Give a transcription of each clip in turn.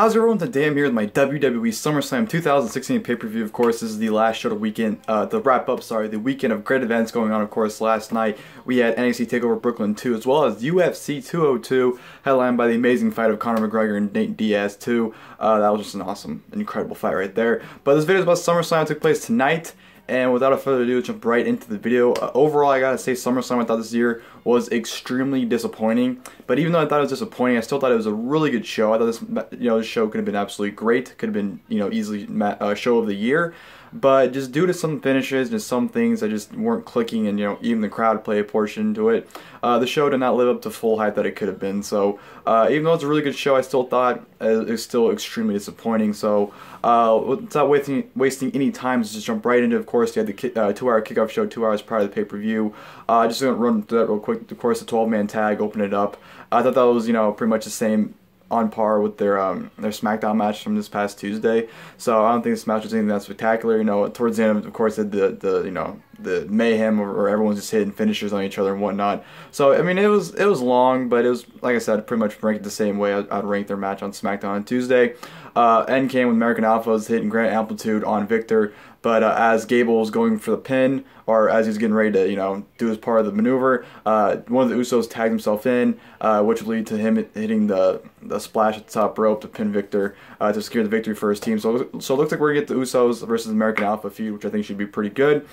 How's everyone? Today I'm here with my WWE SummerSlam 2016 pay-per-view. Of course, this is the last show of the weekend, the weekend of great events going on. Of course, last night we had NXT TakeOver Brooklyn 2, as well as UFC 202, headlined by the amazing fight of Conor McGregor and Nate Diaz 2. That was just an awesome, incredible fight right there. But this video is about SummerSlam. It took place tonight. And without further ado, jump right into the video. Overall, I gotta say, SummerSlam I thought this year was extremely disappointing. But even though I thought it was disappointing, I still thought it was a really good show. I thought this show could have been absolutely great. Could have been, easily show of the year. But just due to some finishes, just some things that just weren't clicking, and even the crowd played a portion into it, the show did not live up to full hype that it could have been. So even though it's a really good show, I still thought it was still extremely disappointing. So without wasting any time, just jump right into. Of course, you had the 2-hour kickoff show 2 hours prior to the pay-per-view. Just gonna run through that real quick. Of course, the 12-man tag, open it up. I thought that was pretty much the same, on par with their SmackDown match from this past Tuesday. So I don't think this match was anything that spectacular. Towards the end, of course, the mayhem or everyone's just hitting finishers on each other and whatnot. So I mean, it was long, but it was, like I said, pretty much ranked the same way I'd rank their match on SmackDown on Tuesday. End came with American Alphas hitting Grand Amplitude on Victor, but as Gable was going for the pin, or as he was getting ready to do his part of the maneuver, one of the Usos tagged himself in, which would lead to him hitting the splash at the top rope to pin Victor to secure the victory for his team. So it looks like we're gonna get the Usos versus American Alpha feud, which I think should be pretty good.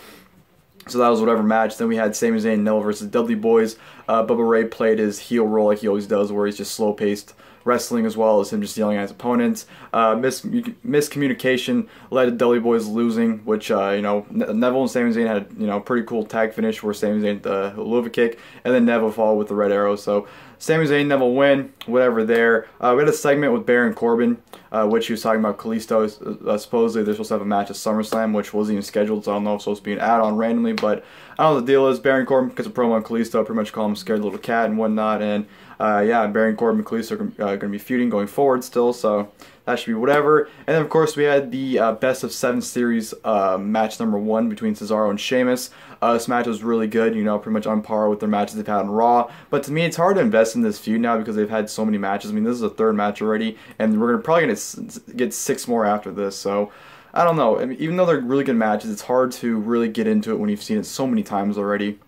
So that was whatever match. Then we had Sami Zayn and Neville versus Dudley Boys. Bubba Ray played his heel role like he always does, where he's just slow-paced wrestling, as well as him just yelling at his opponents. Miscommunication led to Dudley Boys losing, which Neville and Sami Zayn had a pretty cool tag finish where Sami Zayn the Helluva Kick, and then Neville followed with the Red Arrow. So Sami Zayn, Neville win, whatever there. We had a segment with Baron Corbin, which he was talking about Kalisto. Supposedly they're supposed to have a match at SummerSlam, which wasn't even scheduled, so I don't know if it's supposed to be an add-on randomly, but I don't know what the deal is. Baron Corbin gets a promo on Kalisto, pretty much call him scared little cat and whatnot, and yeah, Baron Corbin and Kalisto are going to be feuding going forward still, so that should be whatever. And then, of course, we had the Best of 7 series match number 1 between Cesaro and Sheamus. This match was really good, pretty much on par with their matches they've had on Raw. But to me, it's hard to invest in this feud now because they've had so many matches. I mean, this is the 3rd match already, and we're probably going to get 6 more after this. So I don't know. I mean, even though they're really good matches, it's hard to really get into it when you've seen it so many times already.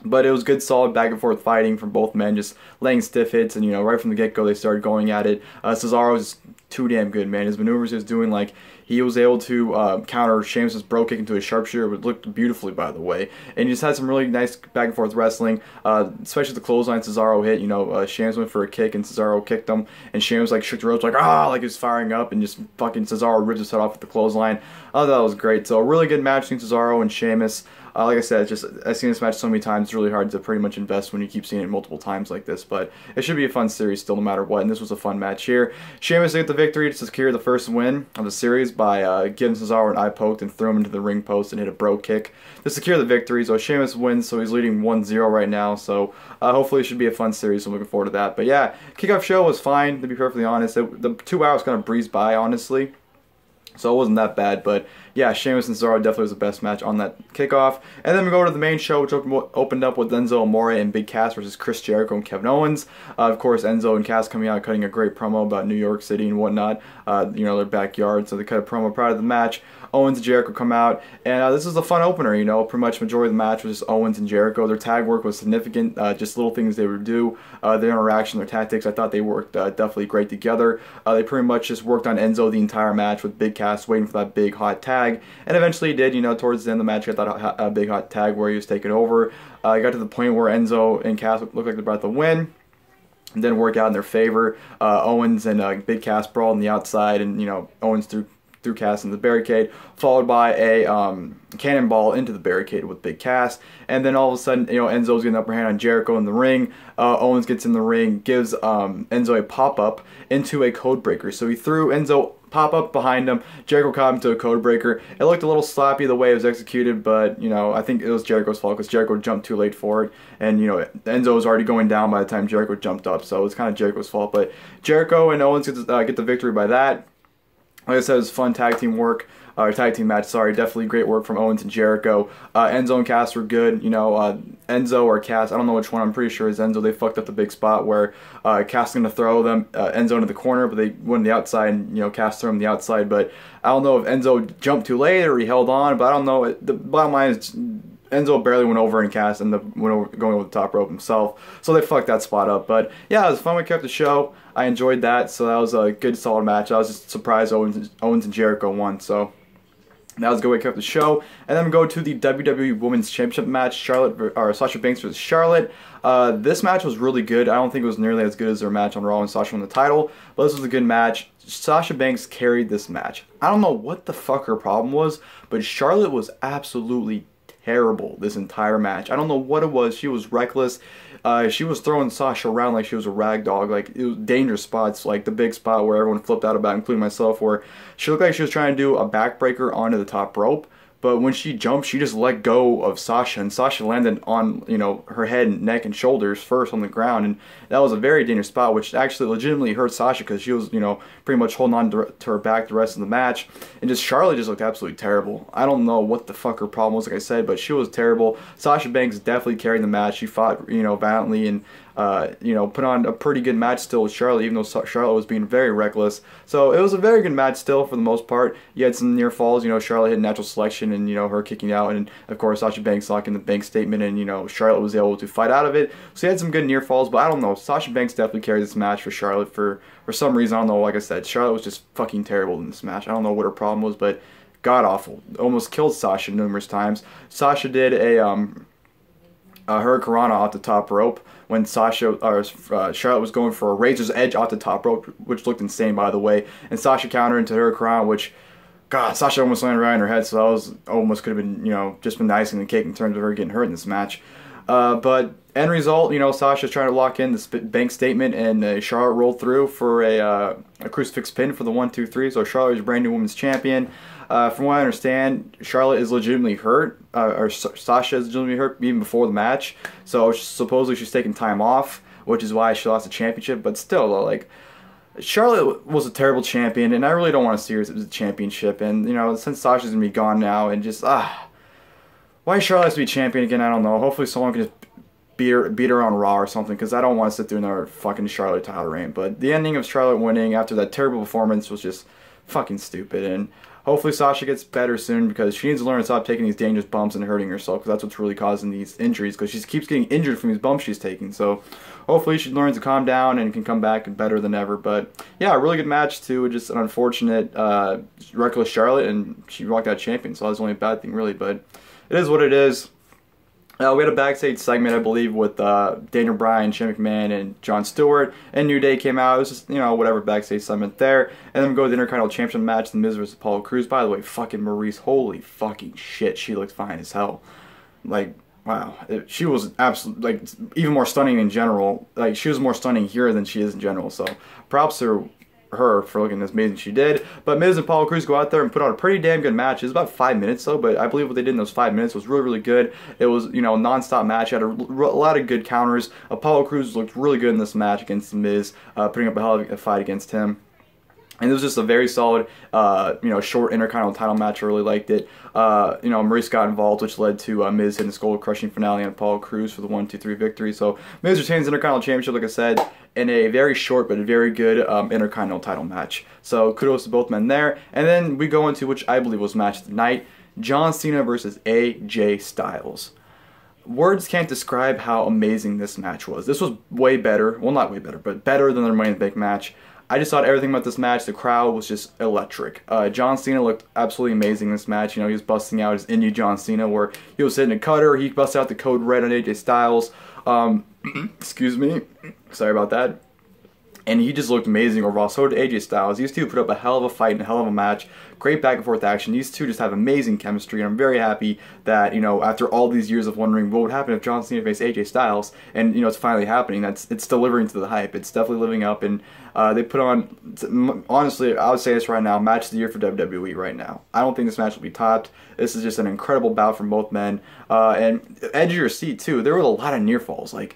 But it was good, solid back and forth fighting from both men, just laying stiff hits, and right from the get-go they started going at it. Cesaro was too damn good, man. His maneuvers he was doing, like, he was able to counter Sheamus' bro kick into a sharpshooter, which looked beautifully, by the way. And he just had some really nice back and forth wrestling, especially the clothesline Cesaro hit. Sheamus went for a kick and Cesaro kicked him, and Sheamus like shook the ropes like like he was firing up, and just fucking Cesaro ripped his head off with the clothesline. I thought that was great. So a really good match between Cesaro and Sheamus. Like I said, I've seen this match so many times, it's really hard to pretty much invest when you keep seeing it multiple times like this, but it should be a fun series still no matter what, and this was a fun match here. Sheamus got the victory to secure the first win of the series by giving Cesaro an eye poke and threw him into the ring post and hit a bro kick to secure the victory. So Sheamus wins, so he's leading 1-0 right now, so hopefully it should be a fun series, so I'm looking forward to that. But yeah, kickoff show was fine, to be perfectly honest. The 2 hours kind of breezed by, honestly. So it wasn't that bad, but yeah, Sheamus and Cesaro definitely was the best match on that kickoff. And then we go to the main show, which opened up with Enzo Amore and Big Cass versus Chris Jericho and Kevin Owens. Of course, Enzo and Cass coming out cutting a great promo about New York City and whatnot, their backyard. So they cut a promo prior to the match. Owens and Jericho come out, and this is a fun opener. Pretty much majority of the match was just Owens and Jericho. Their tag work was significant, just little things they would do, their interaction, their tactics. I thought they worked definitely great together. They pretty much just worked on Enzo the entire match with Big Cass waiting for that big hot tag, and eventually he did. Towards the end of the match, he got that big hot tag where he was taking over. Got to the point where Enzo and Cass looked like they were about to win. And then work out in their favor. Owens and Big Cass brawled on the outside, and Owens threw Cass in the barricade, followed by a cannonball into the barricade with Big Cass, and then all of a sudden, Enzo's getting the upper hand on Jericho in the ring. Owens gets in the ring, gives Enzo a pop-up into a code breaker. So he threw Enzo pop-up behind him, Jericho caught him to a code breaker. It looked a little sloppy the way it was executed, but I think it was Jericho's fault because Jericho jumped too late for it, and Enzo was already going down by the time Jericho jumped up, so it was kind of Jericho's fault. But Jericho and Owens get the victory by that. Like I said, it was fun tag team work. Tag team match, sorry. Definitely great work from Owens and Jericho. Enzo and Cass were good. You know, Enzo or Cass, I don't know which one. I'm pretty sure it's Enzo. They fucked up the big spot where Cass is going to throw them, Enzo into the corner, but they went to the outside, and, you know, Cass threw him the outside. But I don't know if Enzo jumped too late or he held on, but I don't know. The bottom line is Enzo barely went over, and Cass ended up going over the top rope himself. So they fucked that spot up. But yeah, it was fun. We kept the show. I enjoyed that. So that was a good, solid match. I was just surprised Owens and Jericho won. So that was a good way to keep the show. And then we go to the WWE Women's Championship match, Sasha Banks versus Charlotte. This match was really good. I don't think it was nearly as good as their match on Raw when Sasha won the title, but this was a good match. Sasha Banks carried this match. I don't know what the fuck her problem was, but Charlotte was absolutely terrible this entire match. I don't know what it was. She was reckless. She was throwing Sasha around like she was a rag dog. Like, it was dangerous spots, like the big spot where everyone flipped out about, including myself, where she looked like she was trying to do a backbreaker onto the top rope. But when she jumped, she just let go of Sasha, and Sasha landed on, you know, her head, and neck, and shoulders first on the ground, and that was a very dangerous spot, which actually legitimately hurt Sasha because she was, you know, pretty much holding on to her back the rest of the match, and just Charlotte just looked absolutely terrible. I don't know what the fuck her problem was, like I said, but she was terrible. Sasha Banks definitely carried the match. She fought, you know, valiantly, and you know, put on a pretty good match still with Charlotte, even though Charlotte was being very reckless. So it was a very good match still for the most part. You had some near falls, you know, Charlotte hit natural selection, and, you know, her kicking out, and of course Sasha Banks locking the bank statement, and, you know, Charlotte was able to fight out of it. So you had some good near falls, but I don't know. Sasha Banks definitely carried this match for Charlotte for some reason. I don't know. Like I said, Charlotte was just fucking terrible in this match. I don't know what her problem was, but god awful. Almost killed Sasha numerous times. Sasha did a Hurricanrana off the top rope when Charlotte was going for a Razor's Edge off the top rope, which looked insane, by the way. And Sasha countered into Hurricanrana, which, God, Sasha almost landed right on her head, so that was almost could have been, you know, just been the icing on the cake in terms of her getting hurt in this match. But end result, you know, Sasha's trying to lock in the bank statement, and Charlotte rolled through for a crucifix pin for the 1-2-3. So Charlotte is a brand new women's champion. From what I understand, Charlotte is legitimately hurt, or Sasha is legitimately hurt even before the match. So supposedly she's taking time off, which is why she lost the championship. But still, though, like, Charlotte was a terrible champion, and I really don't want to see her as a championship. And, you know, since Sasha's gonna be gone now, and just why Charlotte has to be champion again, I don't know. Hopefully someone can just beat her on Raw or something, because I don't want to sit through another fucking Charlotte title reign. But the ending of Charlotte winning after that terrible performance was just fucking stupid, and hopefully Sasha gets better soon, because she needs to learn to stop taking these dangerous bumps and hurting herself, because that's what's really causing these injuries, because she keeps getting injured from these bumps she's taking. So hopefully she learns to calm down and can come back better than ever. But yeah, a really good match too. Just an unfortunate reckless Charlotte, and she walked out champion, so that's only a bad thing really, but it is what it is. We had a backstage segment, I believe, with Daniel Bryan, Shane McMahon, and Jon Stewart, and New Day came out. It was just, you know, whatever backstage segment there. And then we go to the Intercontinental Championship match, The Miz versus Apollo Crews. By the way, fucking Maurice, holy fucking shit, she looks fine as hell. Like, wow, she was absolutely, like, even more stunning in general. Like, she was more stunning here than she is in general. So, props to her for looking as amazing as she did. But Miz and Apollo Crews go out there and put on a pretty damn good match. It was about 5 minutes though, but I believe what they did in those 5 minutes was really, really good. It was, you know, a non-stop match. It had a lot of good counters. Apollo Crews looked really good in this match against The Miz, putting up a hell of a fight against him. And it was just a very solid, you know, short Intercontinental title match. I really liked it. You know, Maurice got involved, which led to Miz hitting the skull-crushing finale on Apollo Crews for the 1-2-3 victory. So Miz retains the Intercontinental Championship, like I said, in a very short but very good Intercontinental title match. So kudos to both men there. And then we go into, which I believe was match of the night, John Cena versus AJ Styles. Words can't describe how amazing this match was. This was way better, well, not way better, but better than their Money in the Bank match. I just thought everything about this match, the crowd was just electric. John Cena looked absolutely amazing in this match. You know, he was busting out his indie John Cena, where he was hitting a cutter. He busted out the code red on AJ Styles. Excuse me. Sorry about that. And he just looked amazing overall. So did AJ Styles. These two put up a hell of a fight and a hell of a match. Great back and forth action. These two just have amazing chemistry, and I'm very happy that, you know, after all these years of wondering what would happen if John Cena faced AJ Styles, and, you know, it's finally happening. It's delivering to the hype. It's definitely living up, and they put on, honestly, I would say this right now, match of the year for WWE right now. I don't think this match will be topped. This is just an incredible bout from both men. And edge of your seat too. There were a lot of near falls. Like,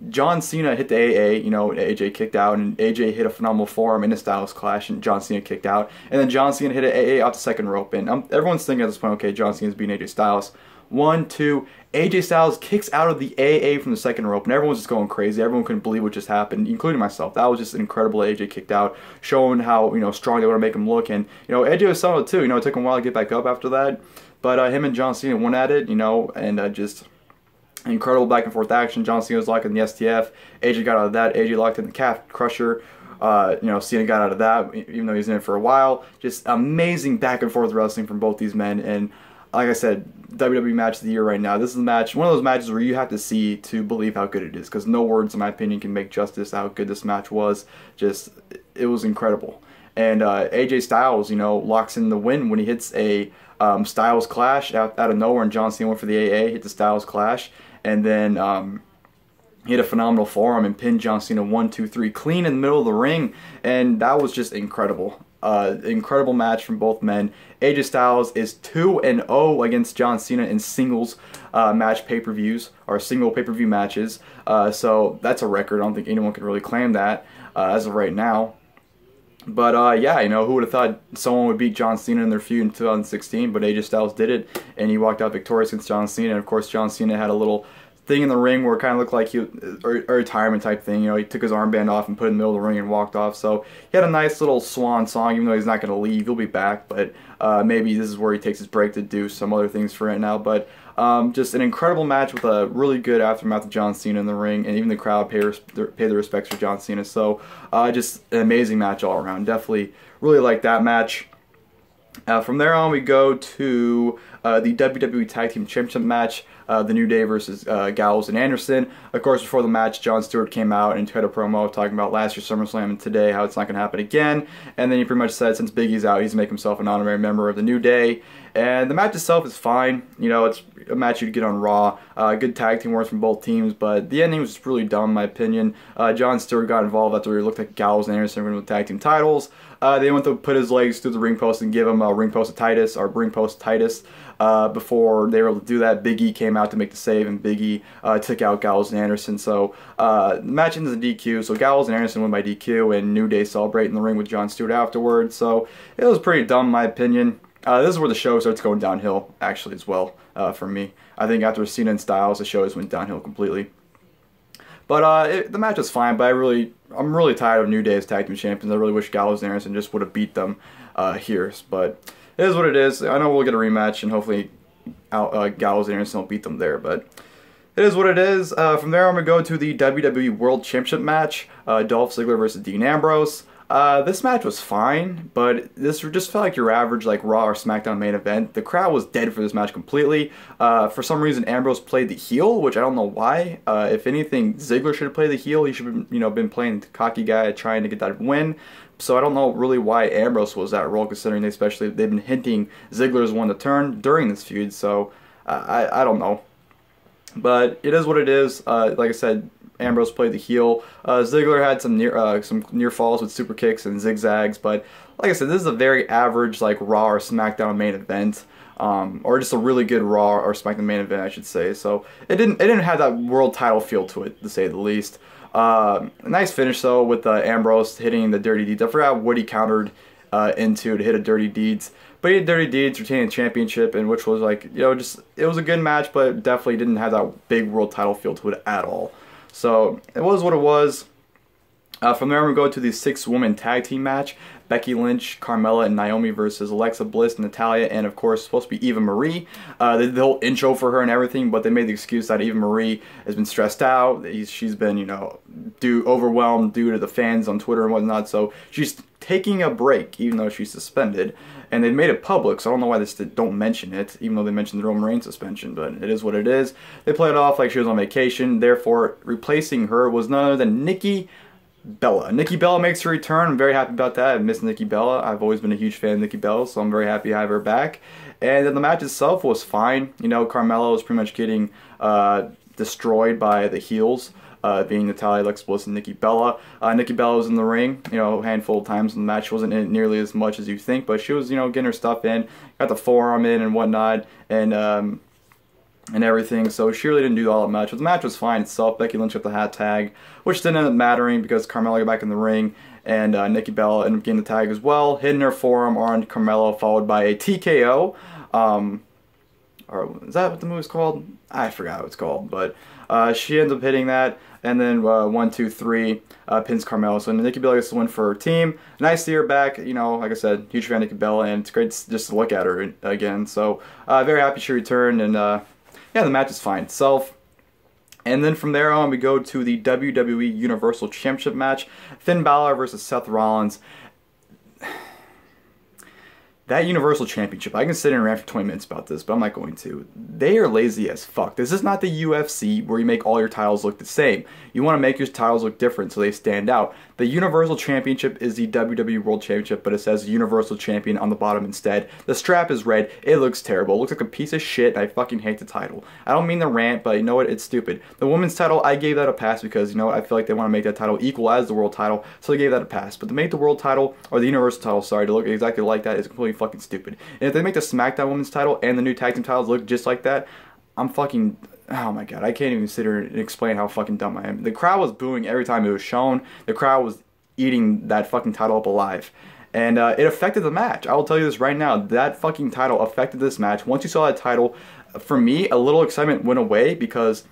John Cena hit the AA, you know, AJ kicked out, and AJ hit a phenomenal forearm in a Styles Clash, and John Cena kicked out, and then John Cena hit an AA out the second rope, and everyone's thinking at this point, okay, John Cena's beating AJ Styles. 1, 2, AJ Styles kicks out of the AA from the second rope, and everyone's just going crazy. Everyone couldn't believe what just happened, including myself. That was just incredible. AJ kicked out, showing how, you know, strong they want to make him look, and, you know, AJ was solid too. You know, it took him a while to get back up after that, but him and John Cena went at it, you know, and just incredible back and forth action. John Cena was locking the STF. AJ got out of that. AJ locked in the calf crusher. You know, Cena got out of that, even though he was in it for a while. Just amazing back and forth wrestling from both these men. And like I said, WWE match of the year right now. This is a match, one of those matches where you have to see to believe how good it is, because no words, in my opinion, can make justice to how good this match was. Just, it was incredible. And AJ Styles, you know, locks in the win when he hits a Styles Clash out of nowhere, and John Cena went for the AA, hit the Styles Clash, and then he hit a phenomenal forearm and pinned John Cena 1, 2, 3 clean in the middle of the ring, and that was just incredible. Incredible match from both men. AJ Styles is 2-0 against John Cena in singles match pay-per-views, or single pay-per-view matches, so that's a record. I don't think anyone can really claim that as of right now. But yeah, you know, who would have thought someone would beat John Cena in their feud in 2016, but AJ Styles did it, and he walked out victorious against John Cena. And of course, John Cena had a little thing in the ring where it kind of looked like a retirement type thing. You know, he took his armband off and put it in the middle of the ring and walked off. So he had a nice little swan song, even though he's not going to leave. He'll be back, but maybe this is where he takes his break to do some other things for right now. But just an incredible match with a really good aftermath of John Cena in the ring, and even the crowd pay the respects for John Cena. So just an amazing match all around. Definitely really like that match. From there on, we go to the WWE Tag Team Championship match, The New Day versus Gallows and Anderson. Of course, before the match, Jon Stewart came out and had a promo talking about last year's SummerSlam and today, how it's not going to happen again. And then he pretty much said since Big E's out, he's going to make himself an honorary member of The New Day. And the match itself is fine. You know, it's a match you'd get on Raw. Good tag team work from both teams, but the ending was just really dumb, in my opinion. Jon Stewart got involved after it looked like Gallows and Anderson were going to win the tag team titles. They went to put his legs through the ring post and give him a ring post Titus. Before they were able to do that, Big E came out to make the save, and Big E took out Gallows and Anderson. So the match ends in DQ. So Gallows and Anderson win by DQ, and New Day celebrate in the ring with Jon Stewart afterwards. So it was pretty dumb, in my opinion. This is where the show starts going downhill, actually, as well, for me. I think after Cena and Styles, the show just went downhill completely. But the match was fine, but I'm really tired of New Day as tag team champions. I really wish Gallows and Anderson just would have beat them here. But it is what it is. I know we'll get a rematch, and hopefully Gallows and Anderson will beat them there. But it is what it is. From there, I'm going to go to the WWE World Championship match, Dolph Ziggler versus Dean Ambrose. This match was fine, but this just felt like your average like Raw or SmackDown main event. The crowd was dead for this match completely. For some reason, Ambrose played the heel, which I don't know why. If anything, Ziggler should have played the heel. He should have, you know, been playing the cocky guy, trying to get that win. So I don't know really why Ambrose was that role, considering they've been hinting Ziggler's one to turn during this feud. So I don't know, but it is what it is. Like I said, Ambrose played the heel. Ziggler had some near falls with super kicks and zigzags, but like I said, this is a very average like Raw or SmackDown main event, or just a really good Raw or SmackDown main event, I should say. So it didn't have that world title feel to it, to say the least. Nice finish though with Ambrose hitting the Dirty Deeds. I forgot what he countered into to hit a Dirty Deeds. But he had Dirty Deeds retaining the championship, and which was like, you know, just it was a good match, but definitely didn't have that big world title feel to it at all. So it was what it was. From there, we go to the 6-woman tag team match: Becky Lynch, Carmella, and Naomi versus Alexa Bliss, Natalya, and of course supposed to be Eva Marie. They did the whole intro for her and everything, but they made the excuse that Eva Marie has been stressed out. She's been, you know, overwhelmed due to the fans on Twitter and whatnot. So she's taking a break, even though she's suspended. And they made it public, so I don't know why they don't mention it, even though they mentioned the Roman Reigns suspension, but it is what it is. They played it off like she was on vacation, therefore replacing her was none other than Nikki Bella. Nikki Bella makes her return. I'm very happy about that. I miss Nikki Bella. I've always been a huge fan of Nikki Bella, so I'm very happy to have her back. And then the match itself was fine. You know, Carmella was pretty much getting destroyed by the heels, being Natalya, Alexa Bliss, and Nikki Bella. Nikki Bella was in the ring, you know, a handful of times in the match. She wasn't in it nearly as much as you think, but she was, you know, getting her stuff in, got the forearm in and whatnot, and and everything, so she really didn't do all that much. But the match was fine itself. Becky Lynch got the hat tag, which didn't end up mattering because Carmella got back in the ring, and Nikki Bella ended up getting the tag as well, hitting her forearm on Carmella, followed by a TKO. Or is that what the move's called? I forgot what it's called, but she ends up hitting that, and then 1, 2, 3 pins Carmella. So Nikki Bella gets the win for her team. Nice to see her back. You know, like I said, huge fan of Nikki Bella, and it's great just to look at her again. So very happy she returned, and yeah, the match is fine itself. And then from there on, we go to the WWE Universal Championship match. Finn Balor versus Seth Rollins. That Universal Championship, I can sit and rant for 20 minutes about this, but I'm not going to. They are lazy as fuck. This is not the UFC where you make all your titles look the same. You want to make your titles look different so they stand out. The Universal Championship is the WWE World Championship, but it says Universal Champion on the bottom instead. The strap is red. It looks terrible. It looks like a piece of shit, and I fucking hate the title. I don't mean to rant, but you know what? It's stupid. The women's title, I gave that a pass because, you know what? I feel like they want to make that title equal as the world title, so they gave that a pass. But to make the world title, or the Universal title, sorry, to look exactly like that is completely fucking stupid. And if they make the SmackDown Women's title and the new tag team titles look just like that, I'm fucking, oh my god, I can't even sit here and explain how fucking dumb I am. The crowd was booing every time it was shown. The crowd was eating that fucking title up alive. And it affected the match. I will tell you this right now, that fucking title affected this match. Once you saw that title, for me, a little excitement went away because,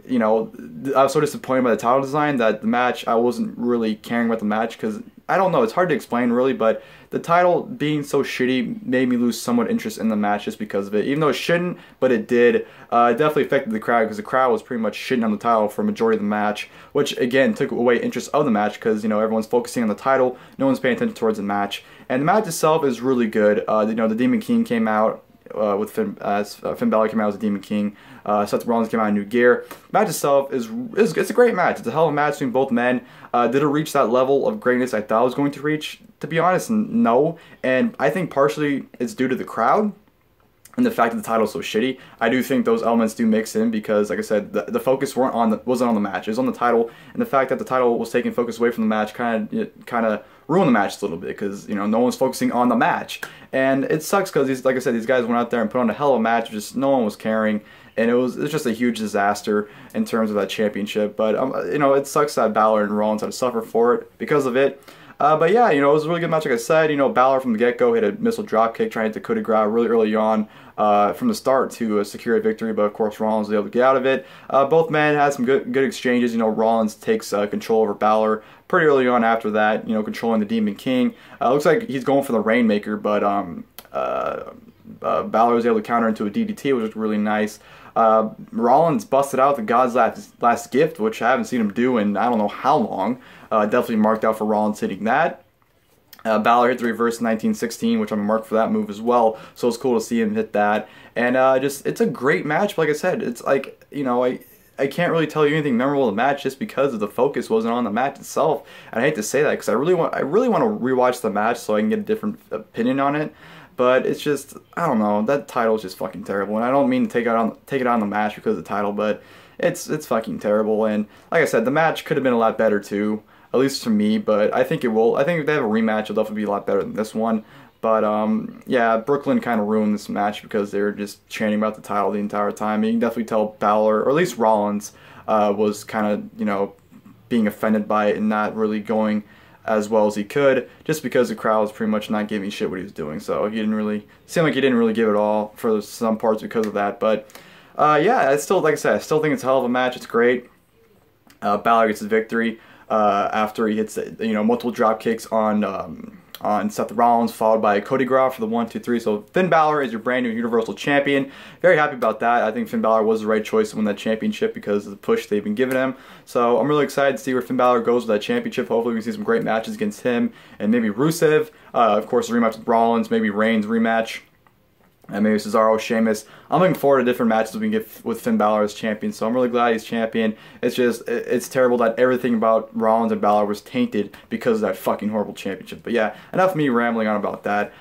you know, I was so disappointed by the title design that the match, I wasn't really caring about the match because, I don't know, it's hard to explain really, but the title being so shitty made me lose somewhat interest in the match just because of it. Even though it shouldn't, but it did. It definitely affected the crowd because the crowd was pretty much shitting on the title for a majority of the match, which again took away interest of the match because, you know, everyone's focusing on the title, no one's paying attention towards the match. And the match itself is really good. You know, the Demon King came out with Finn Balor came out as a Demon King. Seth Rollins came out in new gear. The match itself is it's a great match. It's a hell of a match between both men. Did it reach that level of greatness I thought it was going to reach? To be honest, no. And I think partially it's due to the crowd and the fact that the title's so shitty. I do think those elements do mix in because, like I said, the focus wasn't on the match. It was on the title, and the fact that the title was taking focus away from the match kind of ruined the match a little bit because, you know, no one's focusing on the match. And it sucks because, like I said, these guys went out there and put on a hell of a match. Just no one was caring. And it was just a huge disaster in terms of that championship. But, you know, it sucks that Balor and Rollins had to suffer for it because of it. But yeah, you know, it was a really good match, like I said. You know, Balor from the get-go hit a missile dropkick trying to coup de grace really early on from the start to secure a victory. But, of course, Rollins was able to get out of it. Both men had some good exchanges. You know, Rollins takes control over Balor pretty early on after that, you know, controlling the Demon King. Looks like he's going for the Rainmaker, but Balor was able to counter into a DDT, which was really nice. Rollins busted out the God's last gift, which I haven't seen him do in I don't know how long. Definitely marked out for Rollins hitting that. Balor hit the reverse in 1916, which I'm marked for that move as well. So it's cool to see him hit that. And it's a great match. But like I said, it's like, you know, I can't really tell you anything memorable in the match just because of the focus wasn't on the match itself. And I hate to say that because I really want to rewatch the match so I can get a different opinion on it. But it's just, I don't know, that title is just fucking terrible. And I don't mean to take it on the match because of the title, but it's fucking terrible. And like I said, the match could have been a lot better too, at least to me, but I think it will. I think if they have a rematch, it'll definitely be a lot better than this one. But yeah, Brooklyn kind of ruined this match because they were just chanting about the title the entire time. And you can definitely tell Balor, or at least Rollins, was kind of, you know, being offended by it and not really going as well as he could, just because the crowd was pretty much not giving shit what he was doing. So he didn't really seem like he didn't really give it all for some parts because of that. But yeah, it's still, like I said, I still think it's a hell of a match. It's great. Balor gets his victory after he hits, you know, multiple drop kicks on Seth Rollins, followed by Cody Graff for the 1, 2, 3. So Finn Balor is your brand new Universal Champion. Very happy about that. I think Finn Balor was the right choice to win that championship because of the push they've been giving him. So I'm really excited to see where Finn Balor goes with that championship. Hopefully we can see some great matches against him and maybe Rusev. Of course, a rematch with Rollins, maybe Reigns rematch. And maybe Cesaro, Sheamus. I'm looking forward to different matches we can get with Finn Balor as champion. So I'm really glad he's champion. It's just, it's terrible that everything about Rollins and Balor was tainted because of that fucking horrible championship. But yeah, enough of me rambling on about that.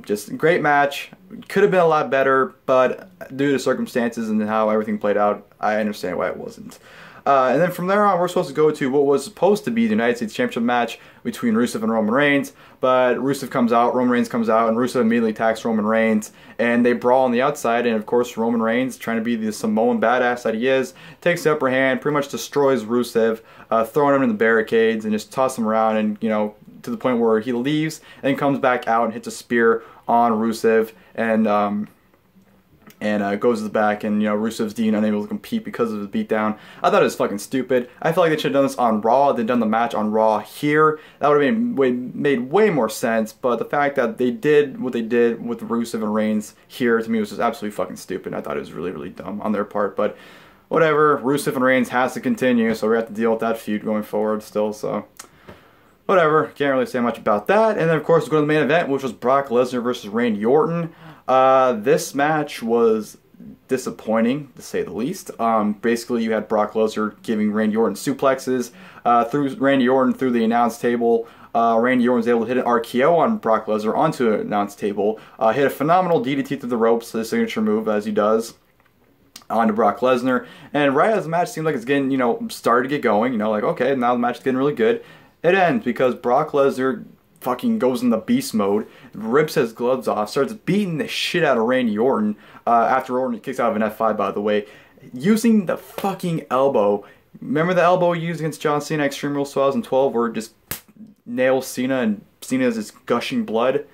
Just great match. Could have been a lot better, but due to circumstances and how everything played out, I understand why it wasn't. And then from there on, we're supposed to go to what was supposed to be the United States Championship match between Rusev and Roman Reigns. But Rusev comes out, Roman Reigns comes out, and Rusev immediately attacks Roman Reigns. And they brawl on the outside, and of course Roman Reigns, trying to be the Samoan badass that he is, takes the upper hand, pretty much destroys Rusev, throwing him in the barricades and just toss him around, and to the point where he leaves and comes back out and hits a spear on Rusev, and goes to the back, and Rusev's deemed unable to compete because of his beatdown. I thought it was fucking stupid. I feel like they should have done this on Raw. They'd done the match on Raw here. That would have made way more sense, but the fact that they did what they did with Rusev and Reigns here, to me, was just absolutely fucking stupid. I thought it was really, really dumb on their part, but whatever. Rusev and Reigns has to continue, so we have to deal with that feud going forward still, so whatever. Can't really say much about that. And then, of course, we go to the main event, which was Brock Lesnar versus Randy Orton. This match was disappointing, to say the least. Basically, you had Brock Lesnar giving Randy Orton suplexes through Randy Orton through the announce table. Randy Orton was able to hit an RKO on Brock Lesnar onto an announce table. Hit a phenomenal DDT through the ropes, the signature move, as he does, onto Brock Lesnar. And right as the match seemed like it's getting, started to get going, like, okay, now the match is getting really good. It ends because Brock Lesnar fucking goes into beast mode, rips his gloves off, starts beating the shit out of Randy Orton, after Orton kicks out of an F5, by the way, using the fucking elbow. Remember the elbow he used against John Cena at Extreme Rules 2012, where it just nails Cena and Cena is just gushing blood?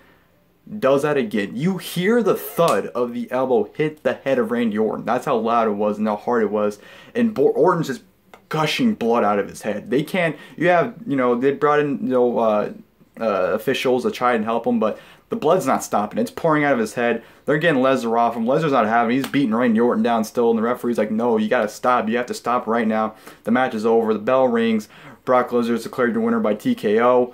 Does that again. You hear the thud of the elbow hit the head of Randy Orton. That's how loud it was and how hard it was, and Orton's just gushing blood out of his head. They can't, they brought in, officials to try and help him, but the blood's not stopping. It's pouring out of his head. They're getting Lesnar off him. Lesnar's not having it. He's beating Randy Orton down still, and the referee's like, no, you gotta stop. You have to stop right now. The match is over. The bell rings. Brock Lesnar is declared the winner by TKO.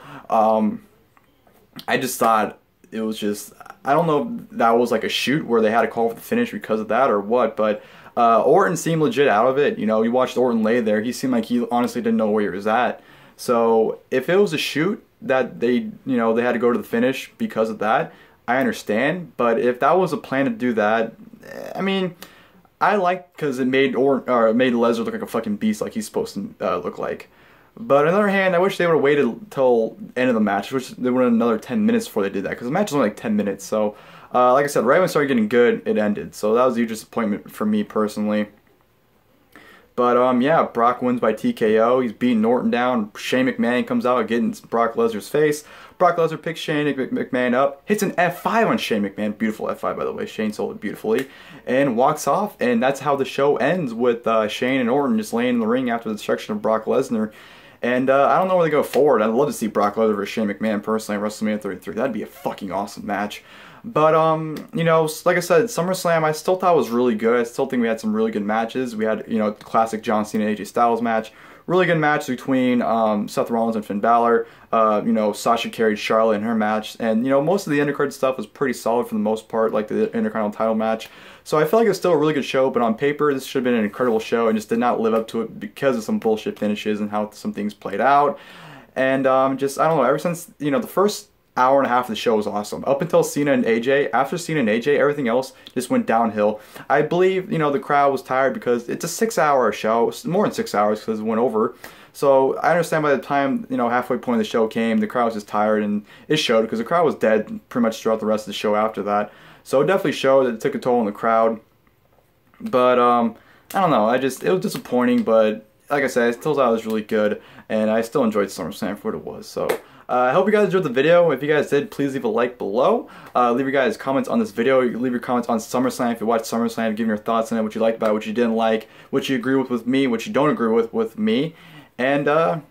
I just thought it was just, I don't know if that was like a shoot where they had to call for the finish because of that or what, but Orton seemed legit out of it. You watched Orton lay there. He seemed like he honestly didn't know where he was at. So if it was a shoot that they had to go to the finish because of that, I understand. But if that was a plan to do that, I mean, I like, because it made Lesnar look like a fucking beast, like he's supposed to look like. But on the other hand, I wish they would have waited till the end of the match. I wish they would have another 10 minutes before they did that, because the match was only like 10 minutes. So, like I said, right when it started getting good, it ended. So that was a huge disappointment for me personally. But, yeah, Brock wins by TKO. He's beating Orton down. Shane McMahon comes out, getting Brock Lesnar's face. Brock Lesnar picks Shane McMahon up, hits an F5 on Shane McMahon. Beautiful F5, by the way. Shane sold it beautifully. And walks off. And that's how the show ends, with Shane and Orton just laying in the ring after the destruction of Brock Lesnar. And I don't know where they go forward. I'd love to see Brock Lesnar versus Shane McMahon personally at WrestleMania 33. That'd be a fucking awesome match. But, like I said, SummerSlam I still thought was really good. I still think we had some really good matches. We had, classic John Cena and AJ Styles match. Really good match between Seth Rollins and Finn Balor. Sasha carried Charlotte in her match. And, most of the undercard stuff was pretty solid for the most part, like the Intercontinental title match. So I feel like it's still a really good show, but on paper this should have been an incredible show and just did not live up to it because of some bullshit finishes and how some things played out. And I don't know, ever since, the first hour and a half of the show was awesome. Up until Cena and AJ. After Cena and AJ, everything else just went downhill. I believe, the crowd was tired because it's a 6-hour show. It's more than 6 hours because it went over. So I understand by the time, halfway point of the show came, the crowd was just tired, and it showed because the crowd was dead pretty much throughout the rest of the show after that. So it definitely showed that it took a toll on the crowd. But, I don't know. It was disappointing, but like I said, I still thought it was really good, and I still enjoyed SummerSlam for what it was. So I hope you guys enjoyed the video. If you guys did, please leave a like below. Leave your guys' comments on this video. You can leave your comments on SummerSlam if you watched SummerSlam. Give me your thoughts on it, what you liked about it, what you didn't like, what you agree with me, what you don't agree with me. And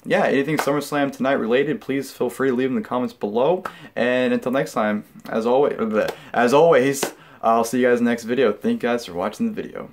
yeah, anything SummerSlam tonight related, please feel free to leave in the comments below. And until next time, as always, I'll see you guys in the next video. Thank you guys for watching the video.